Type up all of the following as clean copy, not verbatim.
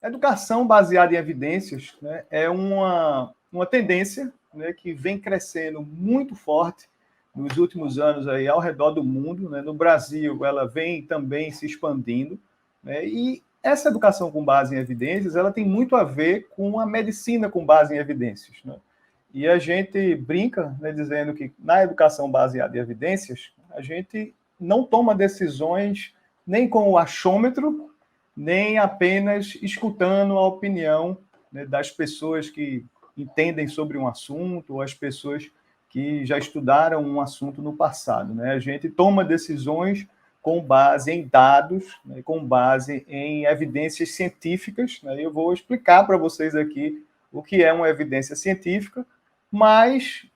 Educação baseada em evidências, né, é uma tendência, né, que vem crescendo muito forte nos últimos anos aí ao redor do mundo, né? No Brasil, ela vem também se expandindo, né? E essa educação com base em evidências, ela tem muito a ver com a medicina com base em evidências, né? E a gente brinca, né, dizendo que na educação baseada em evidências, a gente não toma decisões nem com o achômetro, nem apenas escutando a opinião, né, das pessoas que entendem sobre um assunto, ou as pessoas que já estudaram um assunto no passado, né? A gente toma decisões com base em dados, né, com base em evidências científicas, né? Eu vou explicar para vocês aqui o que é uma evidência científica, mas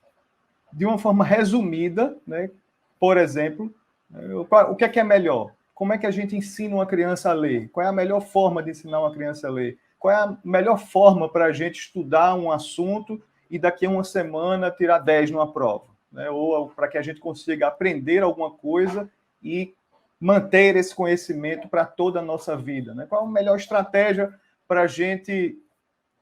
de uma forma resumida, né? Por exemplo, o que é melhor? Como é que a gente ensina uma criança a ler? Qual é a melhor forma de ensinar uma criança a ler? Qual é a melhor forma para a gente estudar um assunto e daqui a uma semana tirar 10 numa prova? Né? Ou para que a gente consiga aprender alguma coisa e manter esse conhecimento para toda a nossa vida? Né? Qual a melhor estratégia para a gente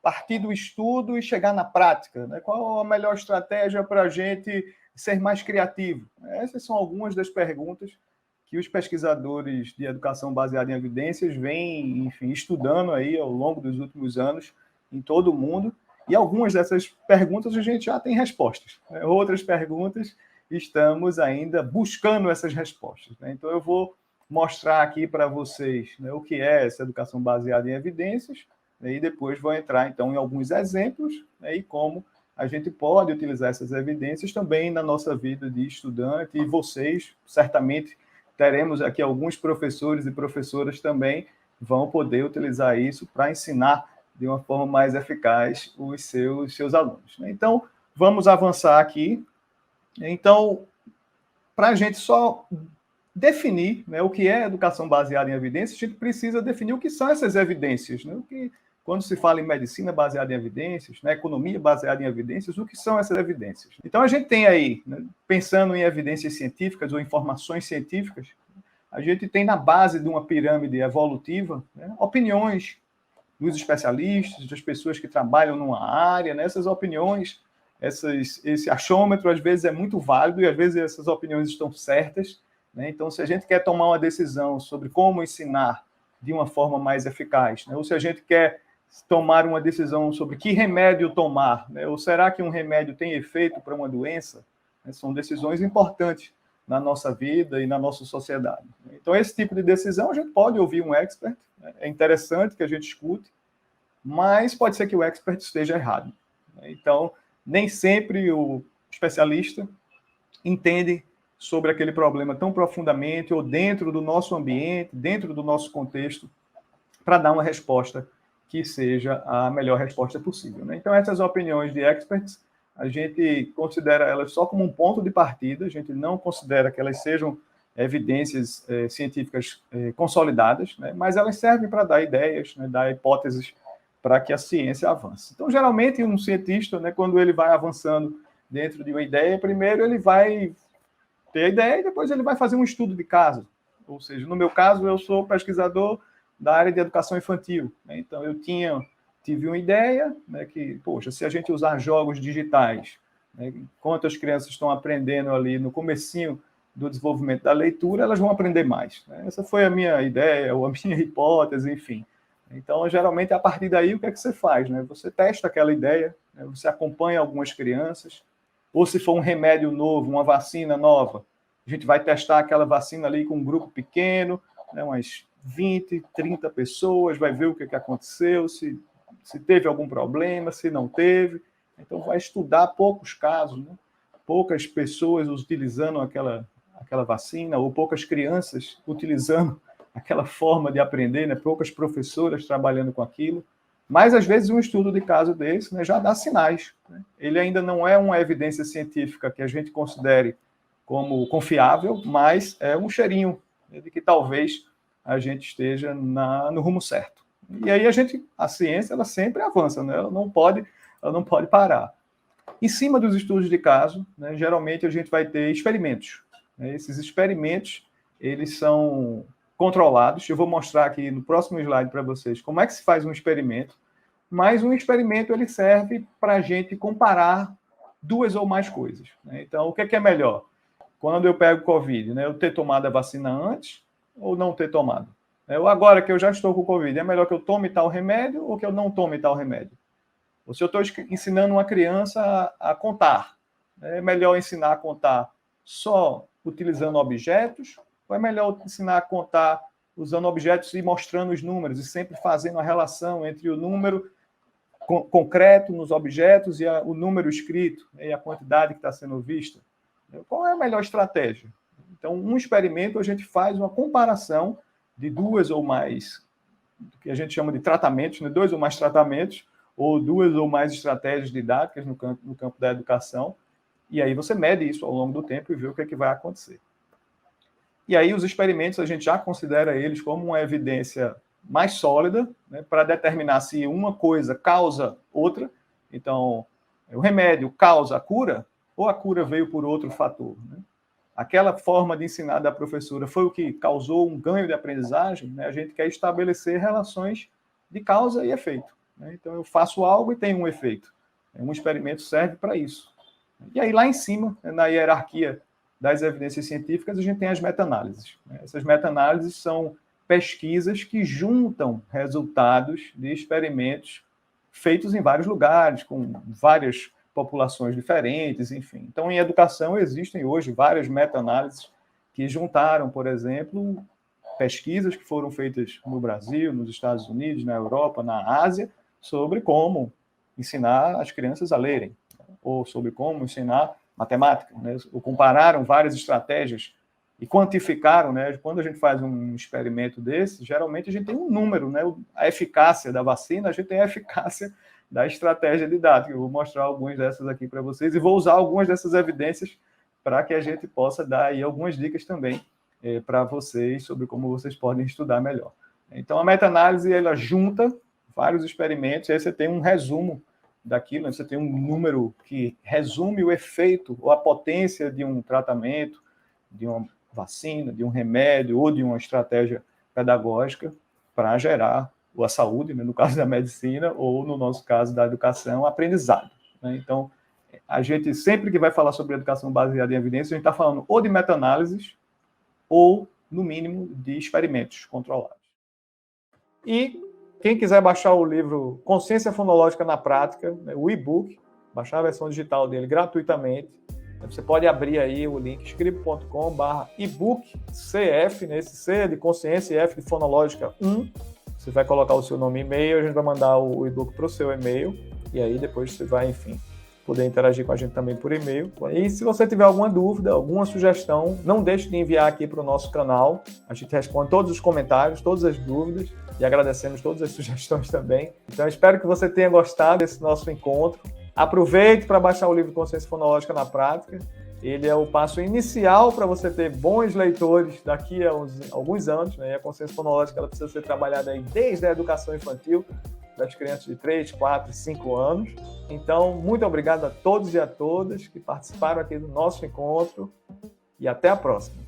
partir do estudo e chegar na prática? Né? Qual a melhor estratégia para a gente ser mais criativo? Essas são algumas das perguntas que os pesquisadores de educação baseada em evidências vêm, enfim, estudando aí ao longo dos últimos anos em todo o mundo. E algumas dessas perguntas a gente já tem respostas. Né? Outras perguntas estamos ainda buscando essas respostas. Né? Então eu vou mostrar aqui para vocês, né, o que é essa educação baseada em evidências, né, e depois vou entrar então em alguns exemplos, né, e como a gente pode utilizar essas evidências também na nossa vida de estudante, e vocês certamente teremos aqui alguns professores e professoras também vão poder utilizar isso para ensinar de uma forma mais eficaz os seus alunos. Então, vamos avançar aqui. Então, para a gente só definir, né, o que é educação baseada em evidências, a gente precisa definir o que são essas evidências, né? Quando se fala em medicina baseada em evidências, né, economia baseada em evidências, o que são essas evidências? Então, a gente tem aí, né, pensando em evidências científicas ou informações científicas, a gente tem na base de uma pirâmide evolutiva, né, opiniões dos especialistas, das pessoas que trabalham numa área, né, essas opiniões, esse achômetro, às vezes, é muito válido e, às vezes, essas opiniões estão certas. Né? Então, se a gente quer tomar uma decisão sobre como ensinar de uma forma mais eficaz, né, ou se a gente quer tomar uma decisão sobre que remédio tomar, né? Ou será que um remédio tem efeito para uma doença? Né? São decisões importantes na nossa vida e na nossa sociedade. Então, esse tipo de decisão, a gente pode ouvir um expert, né? É interessante que a gente escute, mas pode ser que o expert esteja errado. Né? Então, nem sempre o especialista entende sobre aquele problema tão profundamente ou dentro do nosso ambiente, dentro do nosso contexto, para dar uma resposta que seja a melhor resposta possível. Né? Então, essas opiniões de experts, a gente considera elas só como um ponto de partida, a gente não considera que elas sejam evidências científicas consolidadas, né? Mas elas servem para dar ideias, né? Dar hipóteses para que a ciência avance. Então, geralmente, um cientista, né, quando ele vai avançando dentro de uma ideia, primeiro ele vai ter a ideia e depois ele vai fazer um estudo de caso. Ou seja, no meu caso, eu sou pesquisador da área de educação infantil. Né? Então, eu tive uma ideia, né, que, poxa, se a gente usar jogos digitais, né, enquanto as crianças estão aprendendo ali no comecinho do desenvolvimento da leitura, elas vão aprender mais. Né? Essa foi a minha ideia, ou a minha hipótese, enfim. Então, geralmente, a partir daí, o que é que você faz? Né? Você testa aquela ideia, né? Você acompanha algumas crianças, ou se for um remédio novo, uma vacina nova, a gente vai testar aquela vacina ali com um grupo pequeno, né, umas 20, 30 pessoas, vai ver o que aconteceu, se teve algum problema, se não teve. Então, vai estudar poucos casos, né? Poucas pessoas utilizando aquela vacina, ou poucas crianças utilizando aquela forma de aprender, né? Poucas professoras trabalhando com aquilo. Mas, às vezes, um estudo de caso desse, né, já dá sinais. Né? Ele ainda não é uma evidência científica que a gente considere como confiável, mas é um cheirinho, né, de que talvez a gente esteja no rumo certo. E aí a ciência, ela sempre avança, né? Ela não pode parar. Em cima dos estudos de caso, né, geralmente a gente vai ter experimentos. Né? Esses experimentos, eles são controlados. Eu vou mostrar aqui no próximo slide para vocês como é que se faz um experimento, mas um experimento ele serve para a gente comparar duas ou mais coisas, né? Então, o que é melhor? Quando eu pego Covid, né, eu ter tomado a vacina antes ou não ter tomado? Ou agora que eu já estou com Covid, é melhor que eu tome tal remédio ou que eu não tome tal remédio? Ou se eu estou ensinando uma criança a contar, é melhor ensinar a contar só utilizando objetos ou é melhor ensinar a contar usando objetos e mostrando os números e sempre fazendo a relação entre o número concreto nos objetos e o número escrito, né, e a quantidade que está sendo vista? Qual é a melhor estratégia? Então, um experimento, a gente faz uma comparação de duas ou mais, que a gente chama de tratamentos, né, dois ou mais tratamentos, ou duas ou mais estratégias didáticas no campo da educação, e aí você mede isso ao longo do tempo e vê o que é que vai acontecer. E aí os experimentos, a gente já considera eles como uma evidência mais sólida, né, para determinar se uma coisa causa outra. Então, o remédio causa a cura, ou a cura veio por outro fator, né? Aquela forma de ensinar da professora foi o que causou um ganho de aprendizagem, né? A gente quer estabelecer relações de causa e efeito, né? Então, eu faço algo e tem um efeito. Um experimento serve para isso. E aí, lá em cima, na hierarquia das evidências científicas, a gente tem as meta-análises, né? Essas meta-análises são pesquisas que juntam resultados de experimentos feitos em vários lugares, com várias populações diferentes, enfim. Então, em educação, existem hoje várias meta-análises que juntaram, por exemplo, pesquisas que foram feitas no Brasil, nos Estados Unidos, na Europa, na Ásia, sobre como ensinar as crianças a lerem, ou sobre como ensinar matemática, né? Ou compararam várias estratégias e quantificaram, né? Quando a gente faz um experimento desse, geralmente a gente tem um número, né? A eficácia da vacina, a gente tem a eficácia da estratégia didática. Eu vou mostrar algumas dessas aqui para vocês e vou usar algumas dessas evidências para que a gente possa dar aí algumas dicas também para vocês sobre como vocês podem estudar melhor. Então, a meta-análise, ela junta vários experimentos, e aí você tem um resumo daquilo, né? Você tem um número que resume o efeito ou a potência de um tratamento, de uma vacina, de um remédio ou de uma estratégia pedagógica para gerar a saúde, né, no caso da medicina, ou no nosso caso da educação, aprendizado, né? Então, a gente sempre que vai falar sobre educação baseada em evidência, a gente está falando ou de meta-análises ou, no mínimo, de experimentos controlados. E quem quiser baixar o livro Consciência Fonológica na Prática, né, o e-book, baixar a versão digital dele gratuitamente, você pode abrir aí o link scribd.com/ebook-cf, né, esse C é de consciência e F de fonológica 1. Você vai colocar o seu nome e e-mail, a gente vai mandar o e-book para o seu e-mail, e aí depois você vai, enfim, poder interagir com a gente também por e-mail. E se você tiver alguma dúvida, alguma sugestão, não deixe de enviar aqui para o nosso canal. A gente responde todos os comentários, todas as dúvidas, e agradecemos todas as sugestões também. Então, espero que você tenha gostado desse nosso encontro. Aproveite para baixar o livro Consciência Fonológica na Prática. Ele é o passo inicial para você ter bons leitores daqui a alguns anos, né? E a consciência fonológica ela precisa ser trabalhada aí desde a educação infantil, das crianças de 3, 4, 5 anos. Então, muito obrigado a todos e a todas que participaram aqui do nosso encontro e até a próxima.